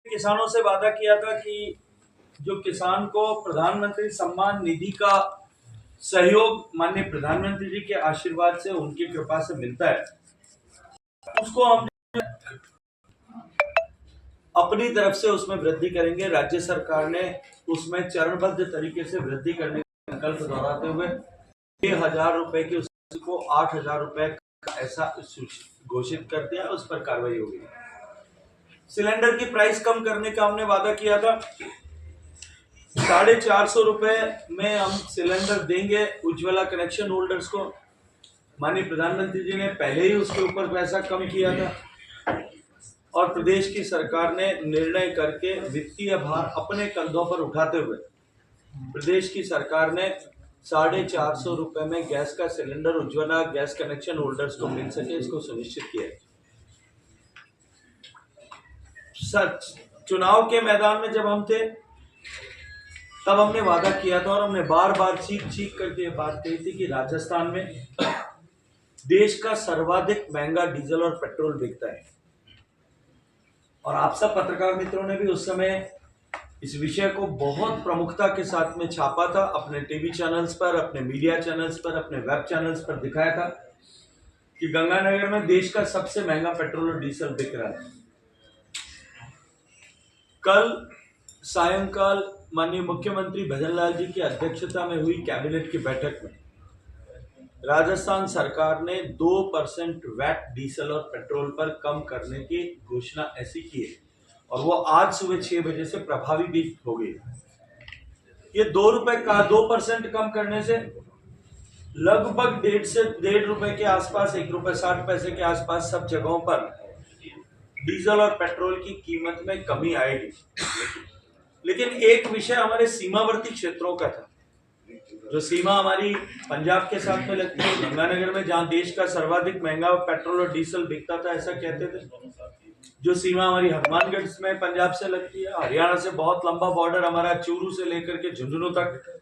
किसानों से वादा किया था कि जो किसान को प्रधानमंत्री सम्मान निधि का सहयोग माननीय प्रधानमंत्री जी के आशीर्वाद से, उनकी कृपा से मिलता है, उसको हम अपनी तरफ से उसमें वृद्धि करेंगे। राज्य सरकार ने उसमें चरणबद्ध तरीके से वृद्धि करने का संकल्प दोहराते हुए 6,000 रुपए की उसको 8,000 रुपए ऐसा घोषित कर दिया, उस पर कार्रवाई होगी। सिलेंडर की प्राइस कम करने का हमने वादा किया था। 450 रुपए में हम सिलेंडर देंगे उज्ज्वला कनेक्शन होल्डर्स को। माननीय प्रधानमंत्री जी ने पहले ही उसके ऊपर पैसा कम किया था और प्रदेश की सरकार ने निर्णय करके वित्तीय भार अपने कंधों पर उठाते हुए प्रदेश की सरकार ने 450 रुपए में गैस का cylinder Ujjwala gas connection holders को मिल सके, इसको सुनिश्चित किया है। सच चुनाव के मैदान में जब हम थे तब हमने वादा किया था और हमने बार बार चीख करके बात कही थी कि राजस्थान में देश का सर्वाधिक महंगा डीजल और पेट्रोल बिकता है। और आप सब पत्रकार मित्रों ने भी उस समय इस विषय को बहुत प्रमुखता के साथ में छापा था, अपने टीवी चैनल्स पर, अपने मीडिया चैनल्स पर, अपने वेब चैनल्स पर दिखाया था कि गंगानगर में देश का सबसे महंगा पेट्रोल और डीजल बिक रहा है। कल सायंकाल माननीय मुख्यमंत्री भजनलाल जी की अध्यक्षता में हुई कैबिनेट की बैठक में राजस्थान सरकार ने 2% वैट डीजल और पेट्रोल पर कम करने की घोषणा ऐसी की है और वो आज सुबह 6 बजे से प्रभावी भी हो गई। ये 2% कम करने से लगभग 1.5 से 1.5 रुपए के आसपास, 1.60 रुपए के आसपास सब जगहों पर डीजल और पेट्रोल की कीमत में कमी आएगी। लेकिन एक विषय हमारे सीमावर्ती क्षेत्रों का था, जो सीमा हमारी पंजाब के साथ में लगती है, गंगानगर में, जहां देश का सर्वाधिक महंगा पेट्रोल और डीजल बिकता था ऐसा कहते थे। जो सीमा हमारी हनुमानगढ़ में पंजाब से लगती है, हरियाणा से बहुत लंबा बॉर्डर हमारा चूरू से लेकर के झुंझुनू तक,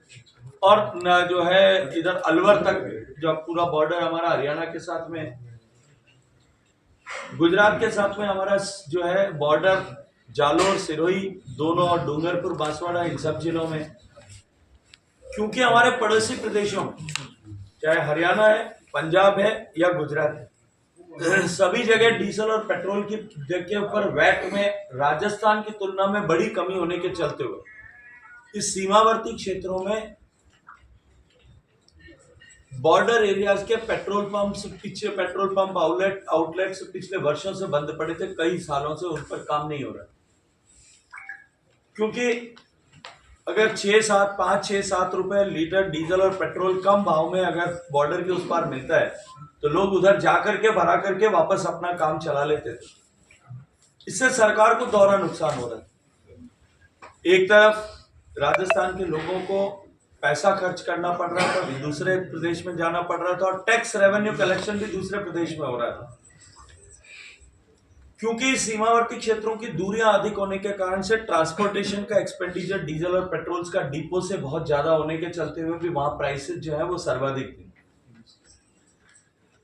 और जो है इधर अलवर तक, जो पूरा बॉर्डर हमारा हरियाणा के साथ में, गुजरात के साथ में हमारा जो है बॉर्डर जालोर, सिरोही दोनों, और डूंगरपुर, बांसवाड़ा, इन सब जिलों में। क्योंकि हमारे पड़ोसी प्रदेशों, चाहे हरियाणा है, पंजाब है या गुजरात है, सभी जगह डीजल और पेट्रोल की के ऊपर वैट में राजस्थान की तुलना में बड़ी कमी होने के चलते हुए इस सीमावर्ती क्षेत्रों में बॉर्डर एरियाज के पेट्रोल पंप आउटलेट्स पिछले वर्षों से बंद पड़े थे, कई सालों से उन पर काम नहीं हो रहा। क्योंकि अगर 5-6-7 रुपए लीटर डीजल और पेट्रोल कम भाव में अगर बॉर्डर के उस पार मिलता है तो लोग उधर जाकर के भरा करके वापस अपना काम चला लेते थे। इससे सरकार को दोहरा नुकसान हो रहा है। एक तरफ राजस्थान के लोगों को पैसा खर्च करना पड़ रहा था, दूसरे प्रदेश में जाना पड़ रहा था, और टैक्स रेवेन्यू कलेक्शन भी दूसरे प्रदेश में हो रहा था। क्योंकि सीमावर्ती क्षेत्रों की दूरियां अधिक होने के कारण से ट्रांसपोर्टेशन का एक्सपेंडिचर डीजल और पेट्रोल का डिपो से बहुत ज्यादा होने के चलते हुए भी वहां प्राइसेस जो है वो सर्वाधिक थी।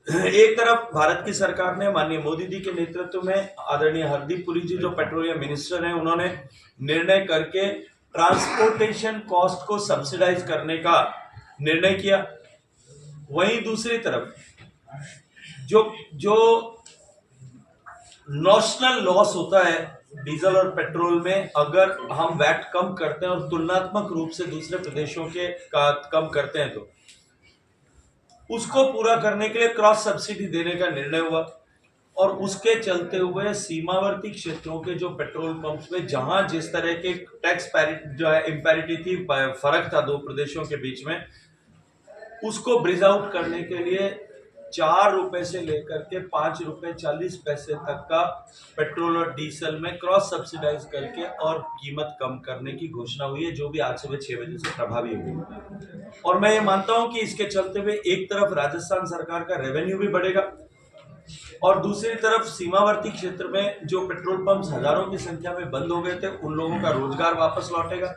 एक तरफ भारत की सरकार ने माननीय मोदी जी के नेतृत्व में आदरणीय हरदीप पुरी जी जो पेट्रोलियम मिनिस्टर हैं, उन्होंने निर्णय करके ट्रांसपोर्टेशन कॉस्ट को सब्सिडाइज करने का निर्णय किया। वहीं दूसरी तरफ जो नॉशनल लॉस होता है डीजल और पेट्रोल में, अगर हम वैट कम करते हैं और तुलनात्मक रूप से दूसरे प्रदेशों के का कम करते हैं, तो उसको पूरा करने के लिए क्रॉस सब्सिडी देने का निर्णय हुआ। और उसके चलते हुए सीमावर्ती क्षेत्रों के जो पेट्रोल पंप्स में जहां जिस तरह के टैक्स जो है इम्पैरिटी थी, फर्क था दो प्रदेशों के बीच में, उसको ब्रिज आउट करने के लिए 4 रुपए से लेकर के 5 रुपए 40 पैसे तक का पेट्रोल और डीजल में क्रॉस सब्सिडाइज करके और कीमत कम करने की घोषणा हुई है, जो भी आज सुबह 6 बजे से प्रभावी होगी। और मैं ये मानता हूं कि इसके चलते हुए एक तरफ राजस्थान सरकार का रेवेन्यू भी बढ़ेगा और दूसरी तरफ सीमावर्ती क्षेत्र में जो पेट्रोल पंप्स हजारों की संख्या में बंद हो गए थे, उन लोगों का रोजगार वापस लौटेगा।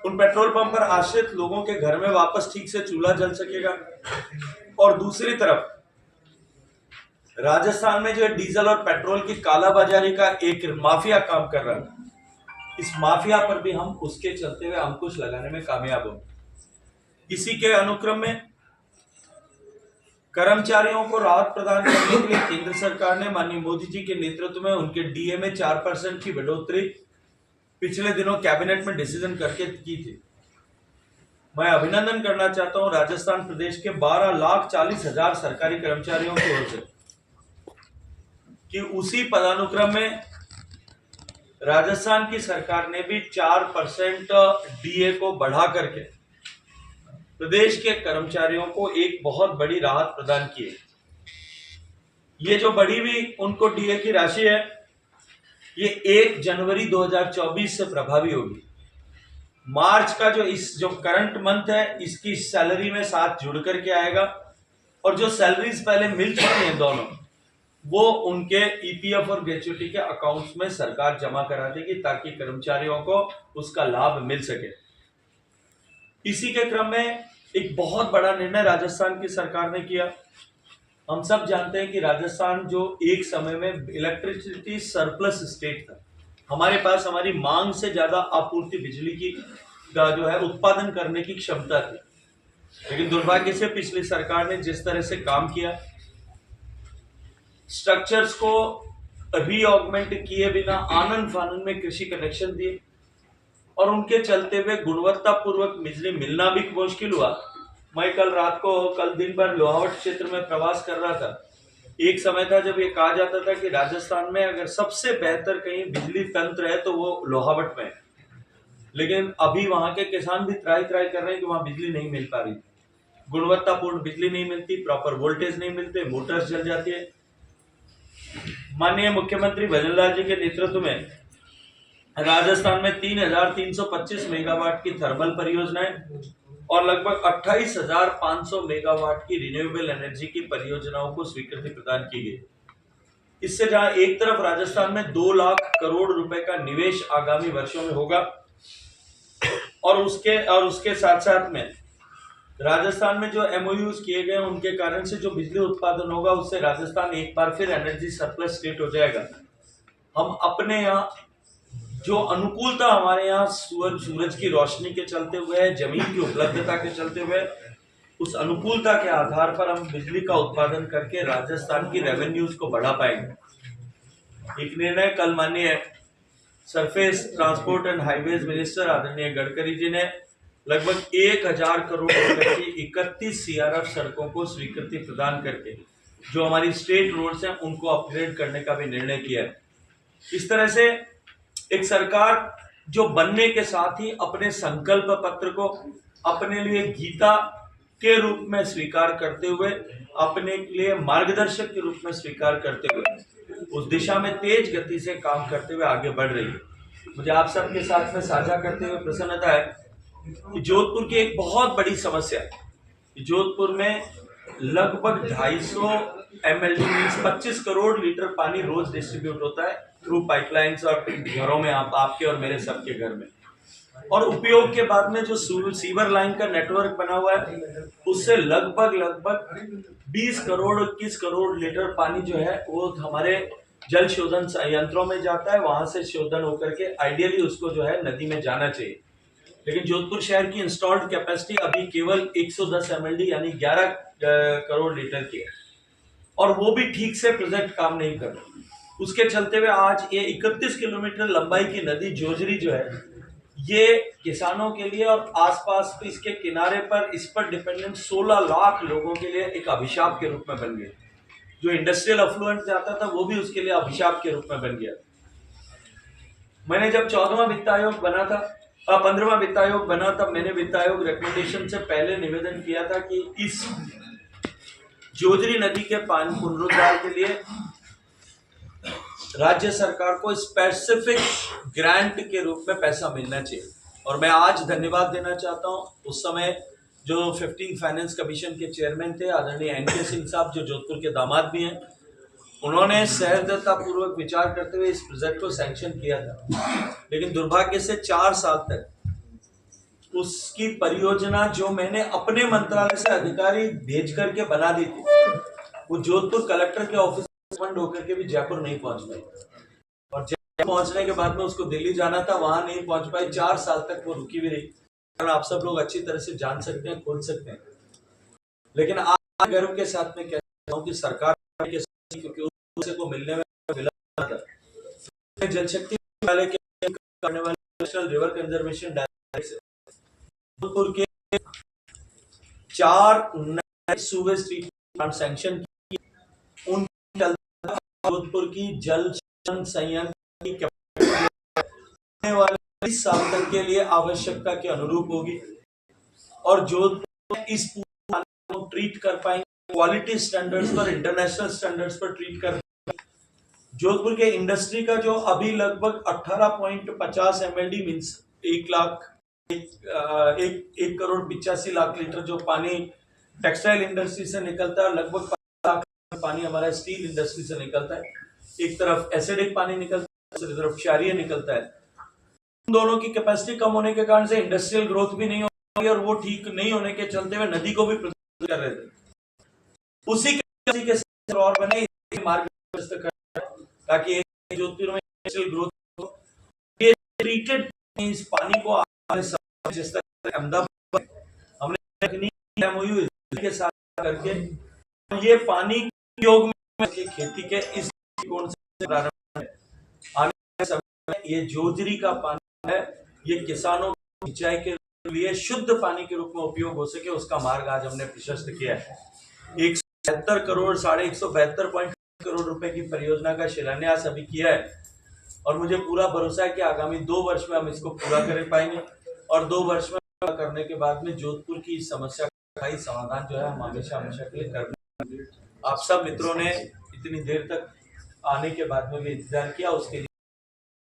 उन पेट्रोल पंप पर आश्रित लोगों के घर में वापस ठीक से चूल्हा जल सकेगा। और दूसरी तरफ राजस्थान में जो डीजल और पेट्रोल की कालाबाजारी का एक माफिया काम कर रहा था, इस माफिया पर भी हम उसके चलते हुए अंकुश लगाने में कामयाब हो। इसी के अनुक्रम में कर्मचारियों को राहत प्रदान करने के लिए केंद्र सरकार ने माननीय मोदी जी के नेतृत्व में उनके डीए में 4% की बढ़ोतरी पिछले दिनों कैबिनेट में डिसीजन करके की थी। मैं अभिनंदन करना चाहता हूं राजस्थान प्रदेश के 12,40,000 सरकारी कर्मचारियों की ओर से कि उसी पदानुक्रम में राजस्थान की सरकार ने भी 4% डीए को बढ़ा करके प्रदेश के कर्मचारियों को एक बहुत बड़ी राहत प्रदान की है। ये जो बढ़ी हुई उनको डीए की राशि है, ये 1 जनवरी 2024 से प्रभावी होगी। मार्च का जो करंट मंथ है, इसकी सैलरी में साथ जुड़ करके आएगा और जो सैलरीज पहले मिल चुकी हैं दोनों, वो उनके ईपीएफ और ग्रेच्युटी के अकाउंट्स में सरकार जमा करा देगी ताकि कर्मचारियों को उसका लाभ मिल सके। इसी के क्रम में एक बहुत बड़ा निर्णय राजस्थान की सरकार ने किया। हम सब जानते हैं कि राजस्थान जो एक समय में इलेक्ट्रिसिटी सरप्लस स्टेट था, हमारे पास हमारी मांग से ज्यादा आपूर्ति बिजली की का जो है उत्पादन करने की क्षमता थी। लेकिन दुर्भाग्य से पिछली सरकार ने जिस तरह से काम किया, स्ट्रक्चर्स को रीऑगमेंट किए बिना आनन फानन में कृषि कनेक्शन दिए और उनके चलते हुए गुणवत्तापूर्वक बिजली मिलना भी मुश्किल हुआ। मैं कल दिन भर लोहावट क्षेत्र में प्रवास कर रहा था। एक समय था जब ये कहा जाता था कि राजस्थान में अगर सबसे बेहतर कहीं बिजली तंत्र है तो वो लोहावट में है, लेकिन अभी वहां के किसान भी त्राही कर रहे हैं कि वहां बिजली नहीं मिल पा रही, गुणवत्तापूर्ण बिजली नहीं मिलती, प्रॉपर वोल्टेज नहीं मिलते, मोटर्स जल जाती है। माननीय मुख्यमंत्री भजनलाल जी के नेतृत्व में राजस्थान में 3,325 मेगावाट की थर्मल परियोजनाएं और लगभग 28,500 मेगावाट की रिन्यूएबल एनर्जी की परियोजनाओं को स्वीकृति प्रदान की गई। इससे जहां एक तरफ राजस्थान में 2 लाख करोड़ रुपए का निवेश आगामी वर्षों में होगा और उसके साथ साथ में राजस्थान में जो एमओयूज किए गए उनके कारण से जो बिजली उत्पादन होगा उससे राजस्थान एक बार फिर एनर्जी सरप्लस स्टेट हो जाएगा। हम अपने यहाँ जो अनुकूलता हमारे यहाँ सूरज की रोशनी के चलते हुए है, जमीन की उपलब्धता के चलते हुए, उस अनुकूलता के आधार पर हम बिजली का उत्पादन करके राजस्थान की रेवेन्यूज को बढ़ा पाएंगे। एक निर्णय कल माननीय surface transport and highways minister आदरणीय गडकरी जी ने लगभग 1,000 करोड़ रुपए की 31 सीआरएफ सड़कों को स्वीकृति प्रदान करके जो हमारी स्टेट रोड्स हैं उनको अपग्रेड करने का भी निर्णय किया है। इस तरह से एक सरकार जो बनने के साथ ही अपने संकल्प पत्र को अपने लिए गीता के रूप में स्वीकार करते हुए, अपने लिए मार्गदर्शक के रूप में स्वीकार करते हुए उस दिशा में तेज गति से काम करते हुए आगे बढ़ रही है। मुझे आप सबके साथ में साझा करते हुए प्रसन्नता है कि जोधपुर की एक बहुत बड़ी समस्या है। जोधपुर में लगभग 250 MLD 25 करोड़ लीटर पानी रोज डिस्ट्रीब्यूट होता है थ्रू पाइपलाइंस और घरों में, आपके और मेरे सबके घर में, और उपयोग के बाद में जो सीवर लाइन का नेटवर्क बना हुआ है उससे लगभग 20 करोड़ 21 करोड़ लीटर पानी जो है वो हमारे जल शोधन यंत्रों में जाता है। वहां से शोधन होकर के आइडियली उसको जो है नदी में जाना चाहिए, लेकिन जोधपुर शहर की इंस्टॉल्ड कैपेसिटी अभी केवल 110 MLD यानी 11 करोड़ लीटर की है और वो भी ठीक से प्रोजेक्ट काम नहीं कर रहा। उसके चलते हुए आज ये 31 किलोमीटर लंबाई की नदी जोजरी जो है ये किसानों के लिए और आसपास इसके किनारे पर इस पर डिपेंडेंट 16 लाख लोगों के लिए एक अभिशाप के रूप में बन गया। जो इंडस्ट्रियल अफ्लुएंट जाता था वो भी उसके लिए अभिशाप के रूप में बन गया। मैंने जब 14वां वित्त आयोग बना था, 15वां वित्त आयोग बना, तब मैंने वित्त आयोग रिकमेंडेशन से पहले निवेदन किया था कि इस जोजरी नदी के पानी पुनरुद्धार के लिए राज्य सरकार को स्पेसिफिक ग्रांट के रूप में पैसा मिलना चाहिए। और मैं आज धन्यवाद देना चाहता हूं उस समय जो 15 फाइनेंस कमीशन के चेयरमैन थे आदरणीय NK सिंह साहब, जो जोधपुर के दामाद भी हैं, उन्होंने सहृदयता पूर्वक विचार करते हुए इस प्रोजेक्ट को सैंक्शन किया था। लेकिन दुर्भाग्य से 4 साल तक उसकी परियोजना जो मैंने अपने मंत्रालय से अधिकारी भेज करके बना दी थी वो जोधपुर कलेक्टर के ऑफिस बंद होकर के भी जयपुर नहीं पहुंच पाई, और जयपुर पहुंचने के बाद में उसको दिल्ली जाना था, वहां नहीं पहुंच पाई, 4 साल तक वो रुकी भी रही। आप सब लोग अच्छी तरह से जान सकते हैं, खोज सकते हैं। लेकिन आज गर्व के साथ में कहता हूं कि सरकार के, क्योंकि उसे को मिलने में मिला था, जल शक्ति मंत्रालय के करने वाले national river conservation director Jodhpur के 4 नए सूवेज ट्रीटमेंट प्लांट सैंक्शन की। उन जोधपुर की जल संयंत्र की आने वाले 20 साल तक के लिए आवश्यकता के अनुरूप होगी, और जोधपुर में इस पूरे को ट्रीट कर पाएंगे, क्वालिटी स्टैंडर्ड्स पर, इंटरनेशनल स्टैंडर्ड्स पर ट्रीट कर। जोधपुर के इंडस्ट्री का जो अभी लगभग 18.50 MLD means 1 crore 85 lakh litre जो पानी टेक्सटाइल इंडस्ट्री से निकलता है, लगभग 5 लाख पानी हमारा स्टील इंडस्ट्री से निकलता है। एक तरफ एसिडिक पानी निकलता है, दूसरी तरफ क्षारीय निकलता है। उन दोनों की कैपेसिटी कम होने के कारण से इंडस्ट्रियल ग्रोथ भी नहीं होगी, और वो ठीक नहीं होने के चलते हुए नदी को भी प्रदूषित कर रहे थे। उसी के और बने मार्ग ताकि जोधपुर में इंडस्ट्रियल ग्रोथ हो। ये ट्रीटेड इस पानी को जिस तरह अहमदाबाद हमने एमओयू के साथ करके ये पानी उपयोग में खेती के इस दृष्टिकोण से प्रारंभ है। आने वाले समय में ये जोजरी का पानी है, ये किसानों को सिंचाई के लिए शुद्ध पानी के रूप में उपयोग हो सके, उसका मार्ग आज हमने प्रशस्त किया है। 172 करोड़ 172 करोड़ रुपए की परियोजना का शिलान्यास अभी किया है, और मुझे पूरा भरोसा है कि आगामी 2 वर्ष में हम इसको पूरा कर पाएंगे, और 2 वर्ष में पूरा करने के बाद में जोधपुर की समस्या का ही समाधान जो है हम हमेशा के लिए कर पाएंगे। आप सब मित्रों ने इतनी देर तक आने के बाद में भी इंतजार किया, उसके लिए